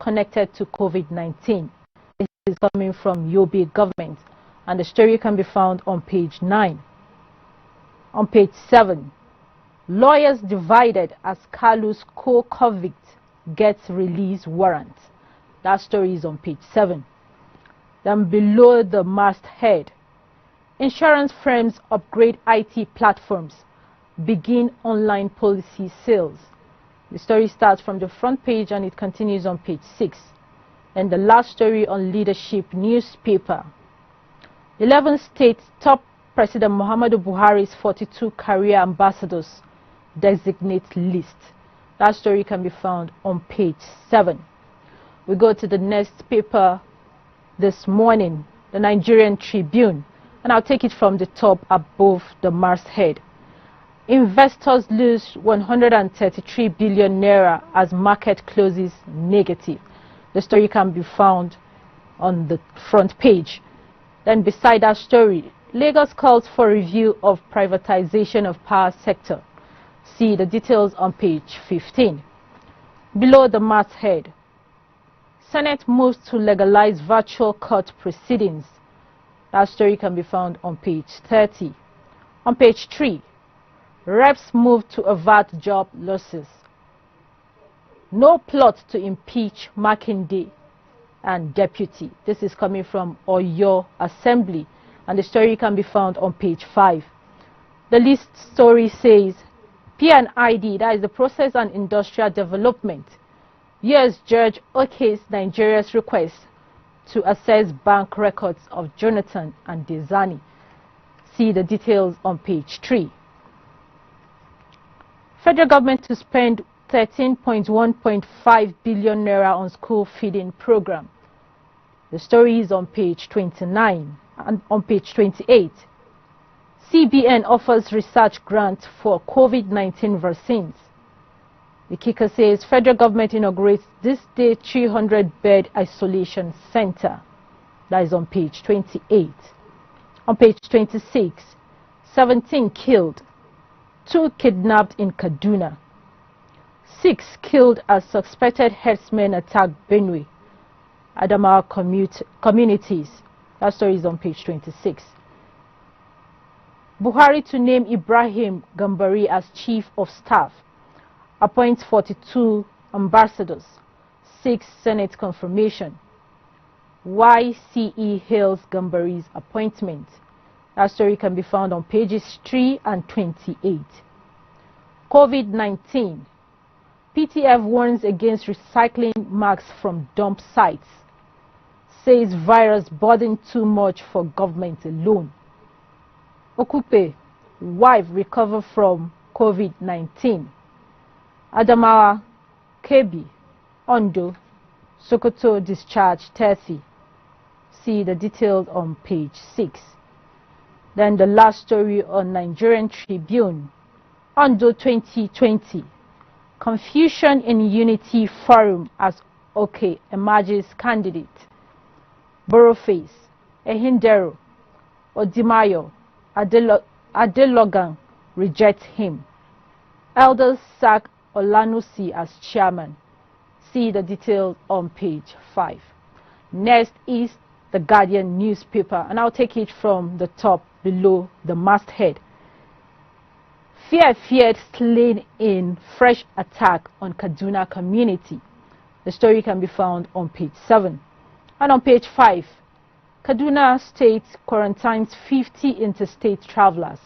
connected to COVID-19. This is coming from Yobe government, and the story can be found on page 9. On page 7, lawyers divided as Kalu's co-convict gets release warrant. That story is on page 7. Then below the masthead, insurance firms upgrade IT platforms, begin online policy sales. The story starts from the front page and it continues on page 6. And the last story on leadership newspaper. 11 states top President Muhammadu Buhari's 42 career ambassadors designate list. That story can be found on page 7. We go to the next paper this morning, the Nigerian Tribune, and I'll take it from the top above the masthead. Investors lose 133 billion naira as market closes negative. The story can be found on the front page. Then beside that story, Lagos calls for review of privatization of power sector. See the details on page 15. Below the masthead, Senate moves to legalize virtual court proceedings. That story can be found on page 30. On page 3, reps move to avert job losses. No plot to impeach Makinde and deputy. This is coming from Oyo Assembly, and the story can be found on page 5. The list story says, P&ID, that is the Process and Industrial Development. US judge okays Nigeria's request to access bank records of Jonathan and Dezani. See the details on page 3. Federal government to spend 13.1.5 billion naira on school feeding program. The story is on page 29 and on page 28. CBN offers research grant for COVID-19 vaccines. The kicker says federal government inaugurates this day 300-bed isolation center. That is on page 28. On page 26, 17 killed, 2 kidnapped in Kaduna. 6 killed as suspected herdsmen attack Benue, Adamawa communities. That story is on page 26. Buhari to name Ibrahim Gambari as Chief of Staff. Appoints 42 ambassadors. 6 Senate confirmation. YCE hails Gambari's appointment. That story can be found on pages 3 and 28. COVID-19. PTF warns against recycling masks from dump sites. Says virus burden too much for government alone. Okupe, wife recover from COVID-19. Adamawa, Kebbi, Ondo, Sokoto discharge 30. See the details on page 6. Then the last story on Nigerian Tribune. Ondo 2020. Confusion in Unity Forum as OK emerges candidate. Boroface, Ehindero, Odimayo, Adelogan reject him. Elders sack Olanusi as chairman. See the details on page 5. Next is the Guardian newspaper, and I'll take it from the top below the masthead. Feared slain in fresh attack on Kaduna community. The story can be found on page 7. And on page 5, Kaduna State quarantines 50 interstate travelers.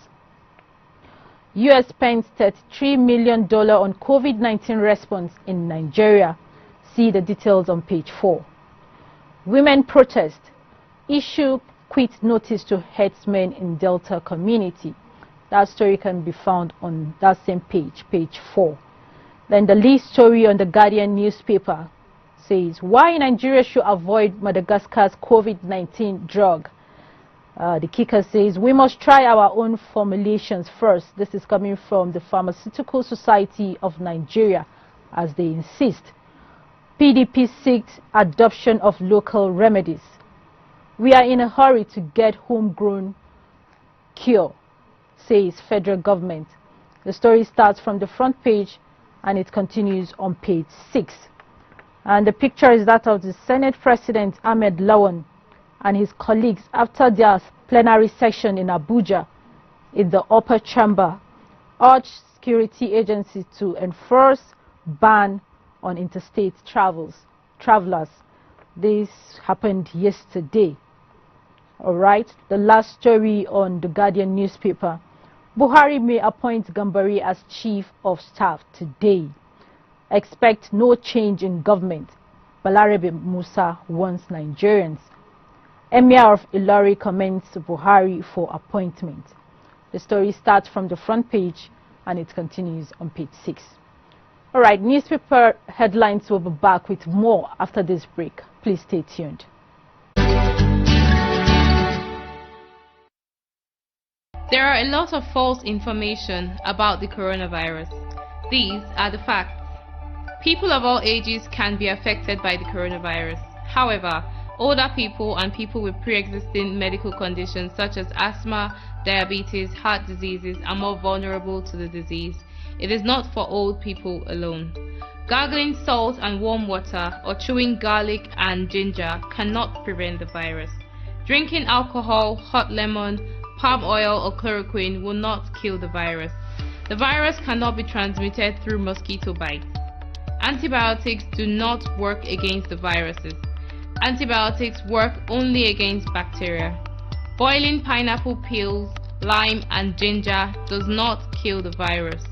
US spends $33 million on COVID-19 response in Nigeria. See the details on page 4. Women protest. Issue quit notice to herdsmen in Delta community. That story can be found on that same page, page 4. Then the lead story on the Guardian newspaper says, why Nigeria should avoid Madagascar's COVID-19 drug. The kicker says, we must try our own formulations first. This is coming from the Pharmaceutical Society of Nigeria, as they insist. PDP seeks adoption of local remedies. We are in a hurry to get homegrown cure, says federal government. The story starts from the front page and it continues on page 6. And the picture is that of the Senate President Ahmed Lawan and his colleagues after their plenary session in Abuja in the upper chamber urged security agencies to enforce ban on interstate travelers. This happened yesterday. Alright, the last story on the Guardian newspaper. Buhari may appoint Gambari as Chief of Staff today. Expect no change in government. Balarabe Musa warns Nigerians. Emir of Ilori commends Buhari for appointment. The story starts from the front page and it continues on page 6. Alright, newspaper headlines will be back with more after this break. Please stay tuned. There are a lot of false information about the coronavirus. These are the facts. People of all ages can be affected by the coronavirus. However, older people and people with pre-existing medical conditions such as asthma, diabetes, heart diseases are more vulnerable to the disease. It is not for old people alone. Gargling salt and warm water or chewing garlic and ginger cannot prevent the virus. Drinking alcohol, hot lemon, palm oil or chloroquine will not kill the virus. The virus cannot be transmitted through mosquito bites. Antibiotics do not work against the viruses. Antibiotics work only against bacteria. Boiling pineapple peels, lime and ginger does not kill the virus.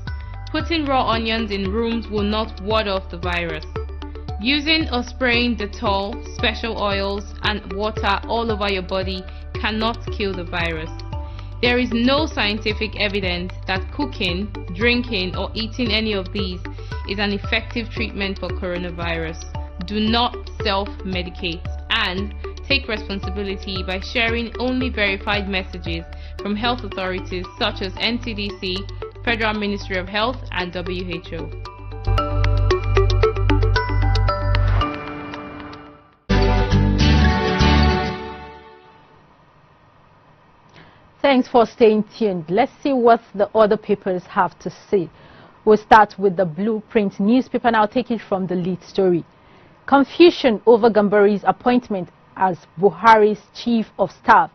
Putting raw onions in rooms will not ward off the virus. Using or spraying Dettol, special oils and water all over your body cannot kill the virus. There is no scientific evidence that cooking, drinking or eating any of these is an effective treatment for coronavirus. Do not self-medicate and take responsibility by sharing only verified messages from health authorities such as NCDC, Federal Ministry of Health and WHO. Thanks for staying tuned. Let's see what the other papers have to say. We'll start with the Blueprint newspaper and I'll take it from the lead story. Confusion over Gambari's appointment as Buhari's Chief of Staff.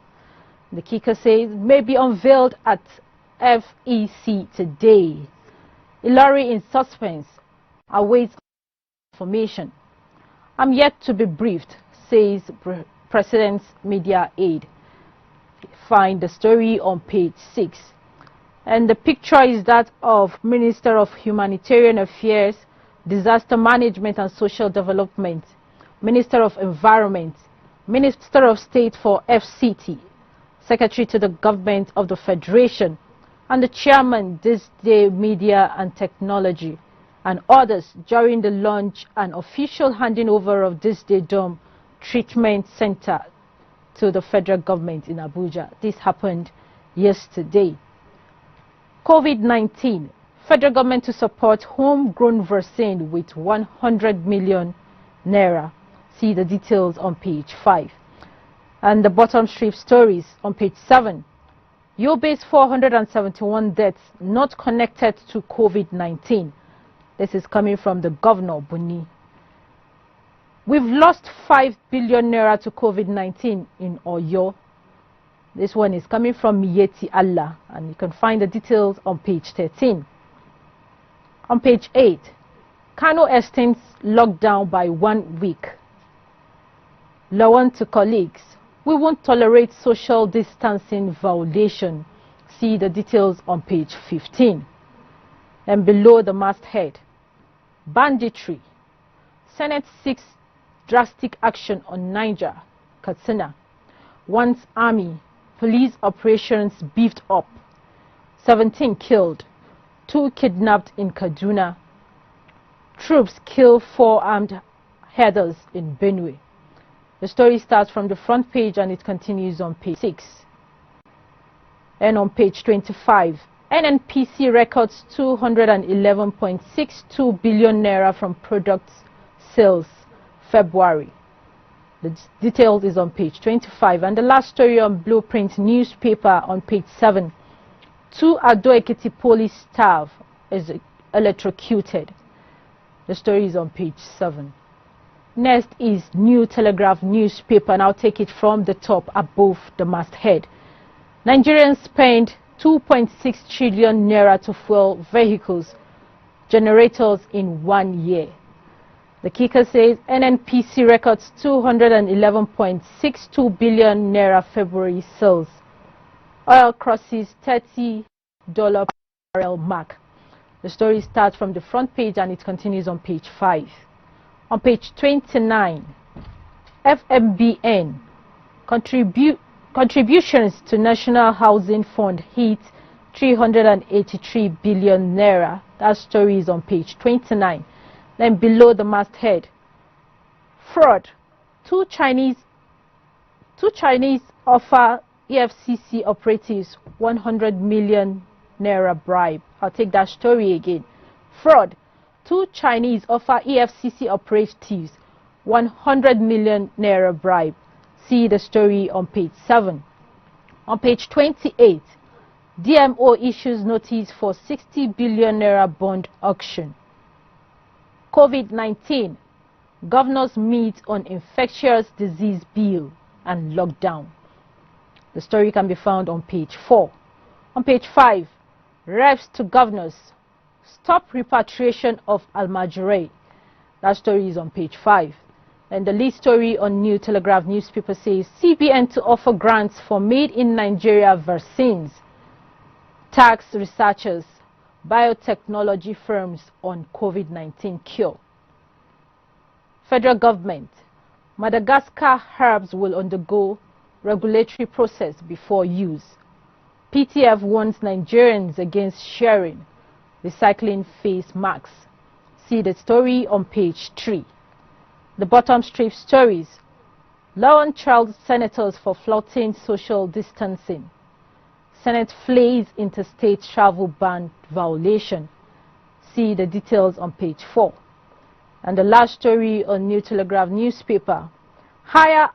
The kicker says may be unveiled at FEC today. Ilori in suspense awaits information. I'm yet to be briefed, says President's media aide. Find the story on page 6. And the picture is that of Minister of Humanitarian Affairs, Disaster Management and Social Development, Minister of Environment, Minister of State for FCT, Secretary to the Government of the Federation, and the Chairman this day Media and Technology, and others during the launch and official handing over of this day Dome Treatment Center to the federal government in Abuja. This happened yesterday. COVID-19, federal government to support homegrown vaccine with 100 million naira. See the details on page 5. And the bottom strip stories on page 7. Yobe's 471 deaths not connected to COVID-19. This is coming from the Governor Buni. We've lost 5 billion naira to COVID-19 in Oyo. This one is coming from Miyeti Allah, and you can find the details on page 13. On page 8, Kano extends lockdown by 1 week. Lawan to colleagues, we won't tolerate social distancing violation. See the details on page 15. And below the masthead, banditry. Senate seeks drastic action on Niger, Katsina. Wants army, police operations beefed up. 17 killed, 2 kidnapped in Kaduna. Troops kill 4 armed herders in Benue. The story starts from the front page and it continues on page 6. And on page 25, NNPC records 211.62 billion naira from products sales February. The details is on page 25. And the last story on Blueprint newspaper on page 7. 2 Ado-Ekiti police staff is electrocuted. The story is on page 7. Next is New Telegraph newspaper, and I'll take it from the top above the masthead. Nigerians spend 2.6 trillion naira to fuel vehicles, generators in 1 year. The kicker says NNPC records 211.62 billion naira February sales. Oil crosses $30 per barrel mark. The story starts from the front page and it continues on page 5. On page 29, FMBN contributions to National Housing Fund hit 383 billion naira. That story is on page 29. Then below the masthead, fraud. Two Chinese offer EFCC operatives 100 million naira bribe. I'll take that story again. Fraud. Two Chinese offer EFCC operatives 100 million naira bribe. See the story on page 7. On page 28, DMO issues notice for 60 billion naira bond auction. COVID-19, governors meet on infectious disease bill and lockdown. The story can be found on page 4. On page 5, reps to governors, stop repatriation of Almajirai. That story is on page 5. And the lead story on New Telegraph newspaper says CBN to offer grants for made in Nigeria vaccines. Tax researchers, biotechnology firms on COVID-19 cure. Federal government, Madagascar herbs will undergo regulatory process before use. PTF warns Nigerians against sharing recycling face masks. See the story on page 3. The bottom strip stories. Law on child senators for flouting social distancing. Senate flays interstate travel ban violation. See the details on page 4. And the last story on New Telegraph newspaper. Higher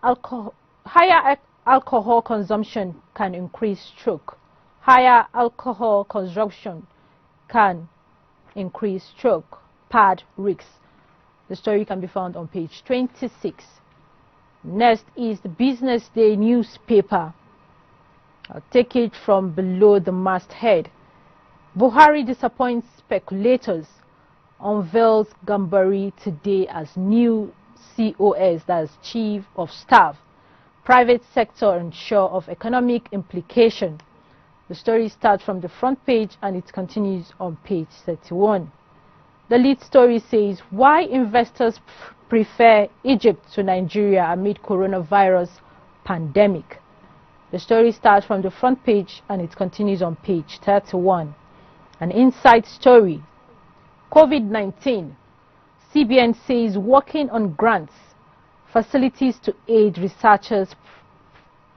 alcohol consumption can increase stroke. Higher alcohol consumption can increase stroke. Pad risks. The story can be found on page 26. Next is the Business Day newspaper. I'll take it from below the masthead. Buhari disappoints speculators, unveils Gambari today as new COS, that is Chief of Staff. Private sector unsure of economic implication. The story starts from the front page and it continues on page 31. The lead story says why investors prefer Egypt to Nigeria amid coronavirus pandemic. The story starts from the front page and it continues on page 31. An inside story. COVID-19. CBN says working on grants, facilities to aid researchers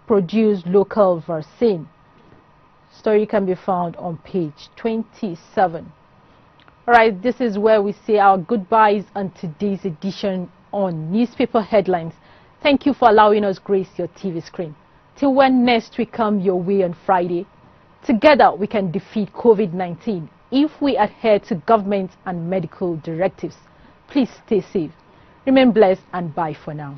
produce local vaccine. Story can be found on page 27. Alright, this is where we say our goodbyes on today's edition on Newspaper Headlines. Thank you for allowing us grace your TV screen. Till when next we come your way on Friday, together we can defeat COVID-19 if we adhere to government and medical directives. Please stay safe, remain blessed, and bye for now.